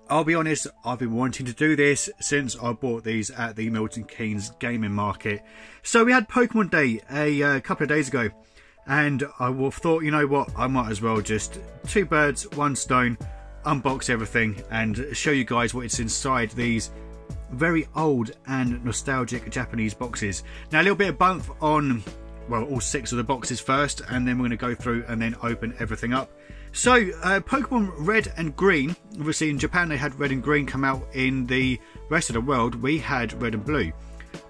I'll be honest, I've been wanting to do this since I bought these at the Milton Keynes gaming market. So we had Pokemon Day a couple of days ago, and I thought, you know what, I might as well just two birds, one stone, unbox everything and show you guys what it's inside these very old and nostalgic Japanese boxes. Now a little bit of bump on, well, all 6 of the boxes first, and then we're going to go through and then open everything up. So Pokemon Red and Green, obviously in Japan they had Red and Green come out. In the rest of the world we had Red and Blue.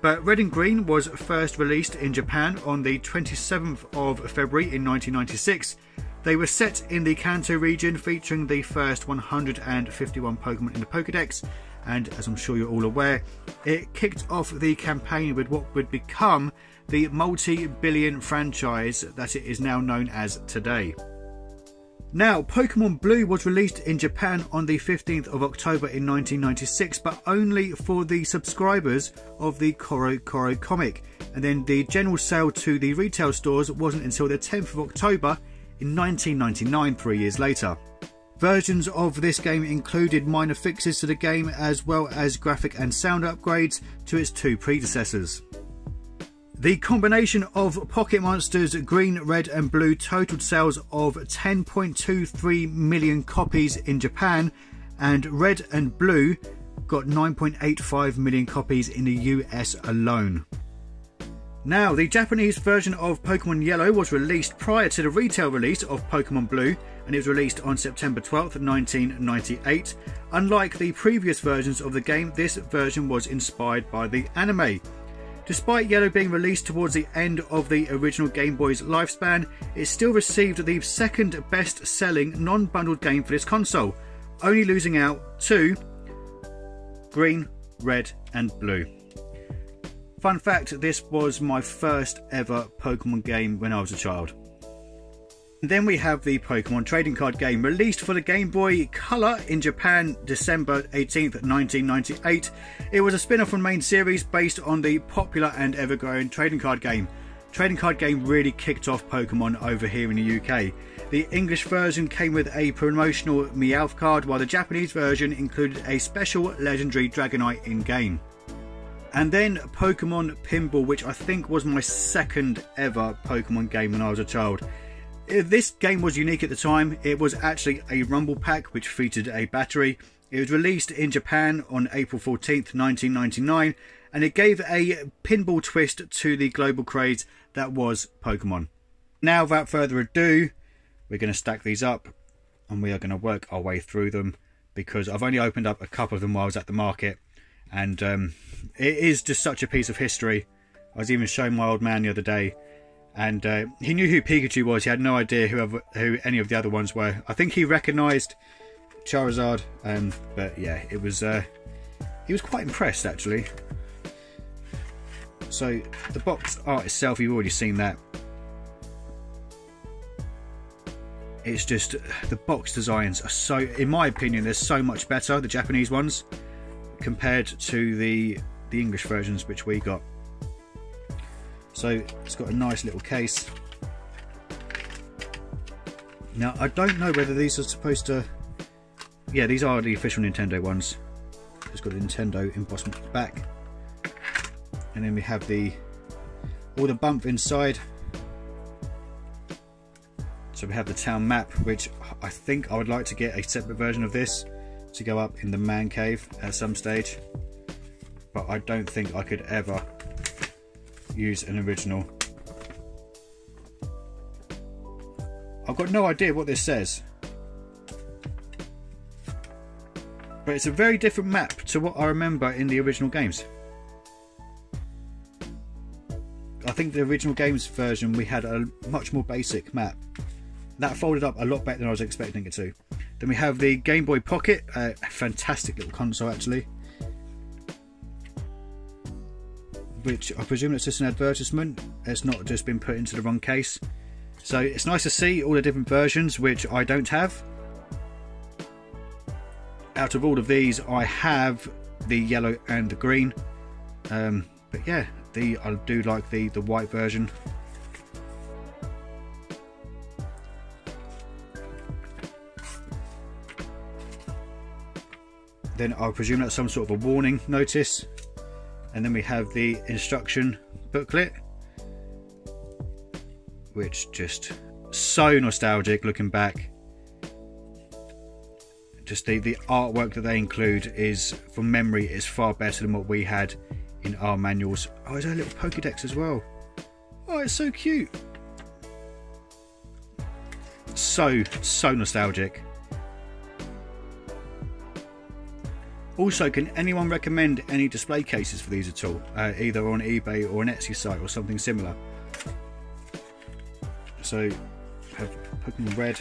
But Red and Green was first released in Japan on the 27th of February in 1996. They were set in the Kanto region, featuring the first 151 Pokemon in the Pokédex, and as I'm sure you're all aware, it kicked off the campaign with what would become the multi-billion franchise that it is now known as today. Now, Pokemon Blue was released in Japan on the 15th of October in 1996, but only for the subscribers of the Koro Koro comic, and then the general sale to the retail stores wasn't until the 10th of October in 1999, 3 years later. Versions of this game included minor fixes to the game as well as graphic and sound upgrades to its 2 predecessors. The combination of Pocket Monsters Green, Red and Blue totaled sales of 10.23 million copies in Japan, and Red and Blue got 9.85 million copies in the US alone. Now, the Japanese version of Pokemon Yellow was released prior to the retail release of Pokemon Blue, and it was released on September 12th, 1998. Unlike the previous versions of the game, this version was inspired by the anime. Despite Yellow being released towards the end of the original Game Boy's lifespan, it still received the second best selling non-bundled game for this console, only losing out to Green, Red and Blue. Fun fact, this was my first ever Pokemon game when I was a child. And then we have the Pokemon trading card game, released for the Game Boy Color in Japan December 18th, 1998. It was a spin-off from main series based on the popular and ever-growing trading card game. Trading card game really kicked off Pokemon over here in the UK. The English version came with a promotional Meowth card, while the Japanese version included a special legendary Dragonite in-game. And then Pokemon Pinball, which I think was my second ever Pokemon game when I was a child. This game was unique at the time. It was actually a rumble pack which featured a battery. It was released in Japan on April 14th, 1999, and it gave a pinball twist to the global craze that was Pokemon. Now, without further ado, we're going to stack these up and we are going to work our way through them, because I've only opened up a couple of them while I was at the market, and it is just such a piece of history. I was even showing my old man the other day, and he knew who Pikachu was. He had no idea who any of the other ones were. I think he recognised Charizard, but yeah, he was quite impressed actually. So the box art itself, you've already seen that. It's just, the box designs are so, in my opinion, they're so much better, the Japanese ones, compared to the English versions which we got. So it's got a nice little case. Now I don't know whether these are supposed to, yeah, these are the official Nintendo ones. It's got a Nintendo embossment at the back, and then we have all the bump inside. So we have the town map, which I think I would like to get a separate version of this to go up in the man cave at some stage, but I don't think I could ever use an original. I've got no idea what this says, but it's a very different map to what I remember in the original games. I think the original games version we had a much more basic map. That folded up a lot better than I was expecting it to. Then we have the Game Boy Pocket, a fantastic little console actually, which I presume it's just an advertisement. It's not just been put into the wrong case. So it's nice to see all the different versions, which I don't have. Out of all of these, I have the yellow and the green. But yeah, I do like the white version. Then I presume that's some sort of a warning notice. And then we have the instruction booklet, which just so nostalgic looking back. Just the artwork that they include is, from memory, is far better than what we had in our manuals. Oh, there's a little Pokédex as well. Oh, it's so cute. So nostalgic. Also, can anyone recommend any display cases for these at all? Either on eBay or an Etsy site or something similar. So, have Pokémon Red.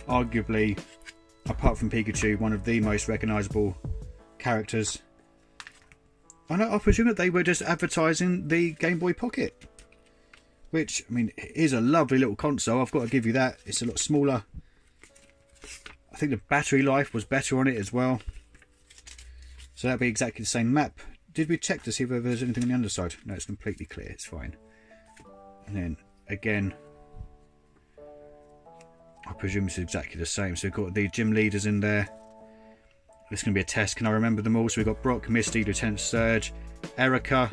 Arguably, apart from Pikachu, one of the most recognisable characters. I presume that they were just advertising the Game Boy Pocket. Which, I mean, it is a lovely little console. I've got to give you that. It's a lot smaller. I think the battery life was better on it as well. So that'd be exactly the same map. Did we check to see whether there's anything on the underside? No, it's completely clear. It's fine. And then, again, I presume it's exactly the same. So we've got the gym leaders in there. This is going to be a test. Can I remember them all? So we've got Brock, Misty, Lieutenant Surge, Erica,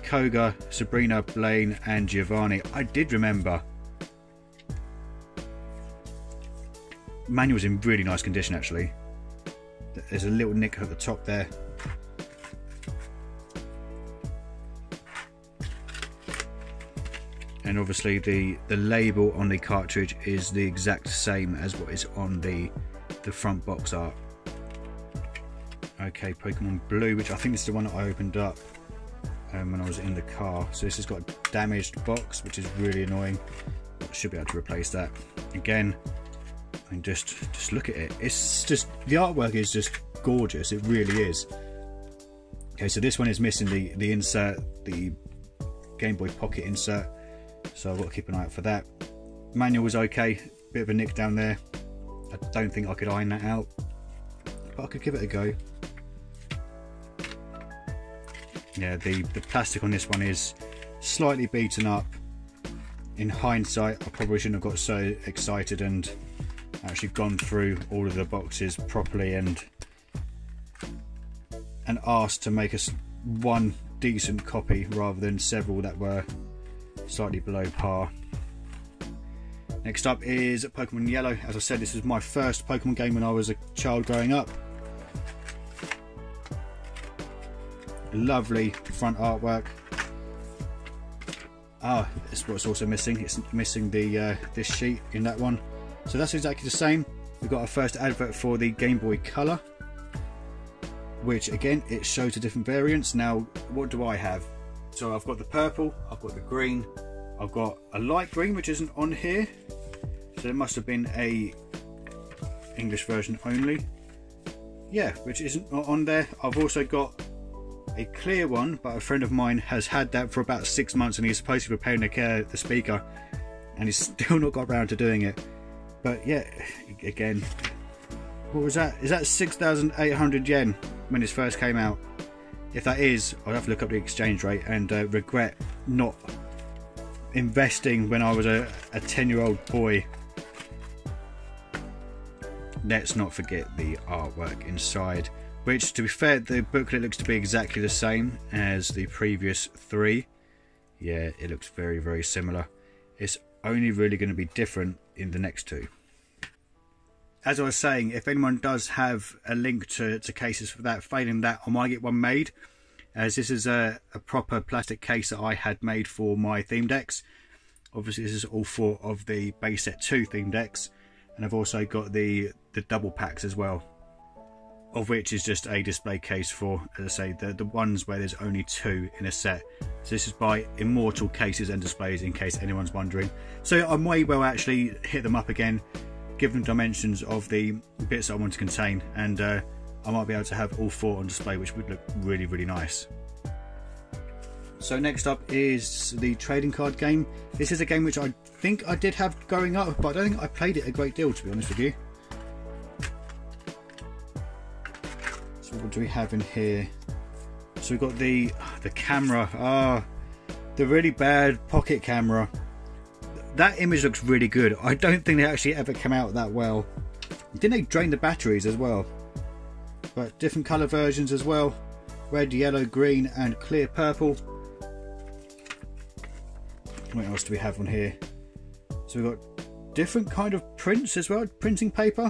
Koga, Sabrina, Blaine, and Giovanni. I did remember. Manual's in really nice condition, actually. There's a little nick at the top there. And obviously the label on the cartridge is the exact same as what is on the front box art. Okay, Pokemon Blue, which I think is the one that I opened up when I was in the car. So this has got a damaged box, which is really annoying. I should be able to replace that. Again, I mean, just look at it. It's just, the artwork is just gorgeous. It really is. Okay, so this one is missing the insert, the Game Boy Pocket insert. So I've got to keep an eye out for that. Manual was okay. Bit of a nick down there. I don't think I could iron that out, but I could give it a go. Yeah, the plastic on this one is slightly beaten up. In hindsight, I probably shouldn't have got so excited and actually gone through all of the boxes properly and asked to make us one decent copy rather than several that were slightly below par. Next up is Pokemon Yellow. As I said, this was my first Pokemon game when I was a child growing up. Lovely front artwork. Ah, that's what's also missing. It's missing the this sheet in that one. So that's exactly the same. We've got our first advert for the Game Boy Color, which again, it shows the different variants. Now, what do I have? So I've got the purple, I've got the green, I've got a light green, which isn't on here. So there must have been a English version only. Yeah, which isn't on there. I've also got a clear one, but a friend of mine has had that for about 6 months and he's supposed to be repairing the speaker and he's still not got around to doing it. But yeah, again, what was that? Is that 6,800 yen when this first came out? If that is, I'll have to look up the exchange rate and regret not investing when I was a 10-year-old boy. Let's not forget the artwork inside, which, to be fair, the booklet looks to be exactly the same as the previous three. Yeah, it looks very, very similar. It's only really going to be different in the next two. As I was saying, if anyone does have a link to cases for that, failing that, I might get one made, as this is a proper plastic case that I had made for my theme decks. Obviously, this is all 4 of the base set 2 theme decks, and I've also got the double packs as well, of which is just a display case for, as I say, the ones where there's only 2 in a set. So this is by Immortal Cases and Displays, in case anyone's wondering. So I may well actually hit them up again, give them dimensions of the bits that I want to contain, and I might be able to have all 4 on display, which would look really, really nice. So next up is the trading card game. This is a game which I think I did have growing up, but I don't think I played it a great deal, to be honest with you. So what do we have in here? So we've got the camera. The really bad pocket camera. That image looks really good. I don't think they actually ever come out that well. Didn't they drain the batteries as well? but different colour versions as well. Red, yellow, green and clear purple. What else do we have on here? So we've got different kind of prints as well, printing paper.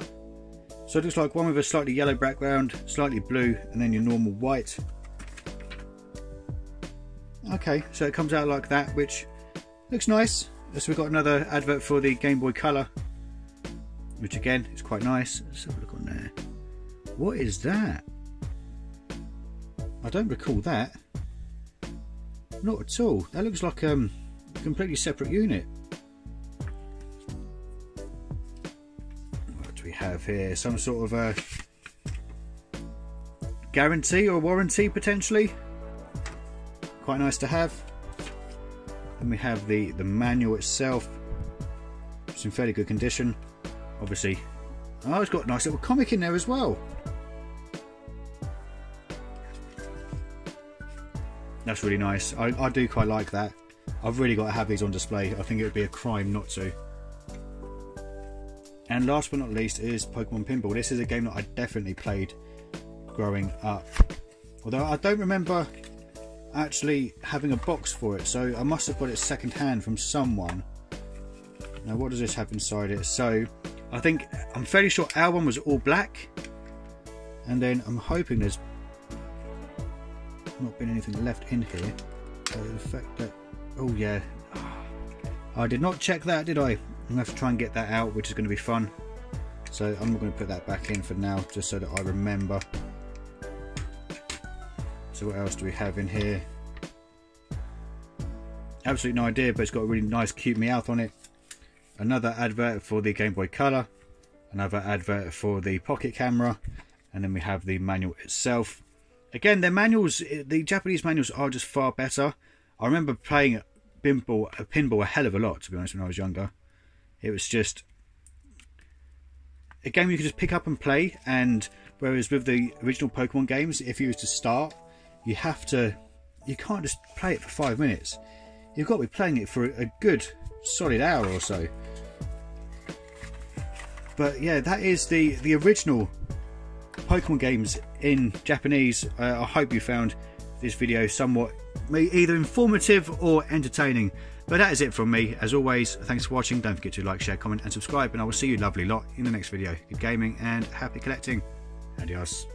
So it looks like one with a slightly yellow background, slightly blue, and then your normal white. Okay, so it comes out like that, which looks nice. So we've got another advert for the Game Boy Color, which again is quite nice. Let's have a look on there. What is that? I don't recall that. Not at all. That looks like a completely separate unit. What do we have here? Some sort of a guarantee or warranty potentially. Quite nice to have. And we have the manual itself. It's in fairly good condition. Obviously. Oh, it's got a nice little comic in there as well. That's really nice. I do quite like that. I've really got to have these on display. I think it would be a crime not to. And last but not least is Pokemon Pinball. This is a game that I definitely played growing up. Although I don't remember actually having a box for it. So I must have got it second hand from someone. Now what does this have inside it? So I'm fairly sure our one was all black. And then I'm hoping there's not been anything left in here. So the fact that, oh yeah, I did not check that, did I? I'm gonna have to try and get that out, which is going to be fun. So I'm not going to put that back in for now, just so that I remember. So what else do we have in here? Absolutely no idea, but it's got a really nice cute Meowth on it. Another advert for the Game Boy Color, another advert for the pocket camera, and then we have the manual itself. Again, their manuals, the Japanese manuals are just far better. I remember playing pinball a hell of a lot, to be honest, when I was younger. It was just a game you could just pick up and play, and whereas with the original Pokemon games, if you was to start, you can't just play it for 5 minutes. You've got to be playing it for a good solid hour or so. But yeah, that is the original Pokemon games in Japanese. I hope you found this video somewhat either informative or entertaining. But that is it from me. As always, thanks for watching. Don't forget to like, share, comment and subscribe, and I will see you lovely lot in the next video. Good gaming and happy collecting. Adios.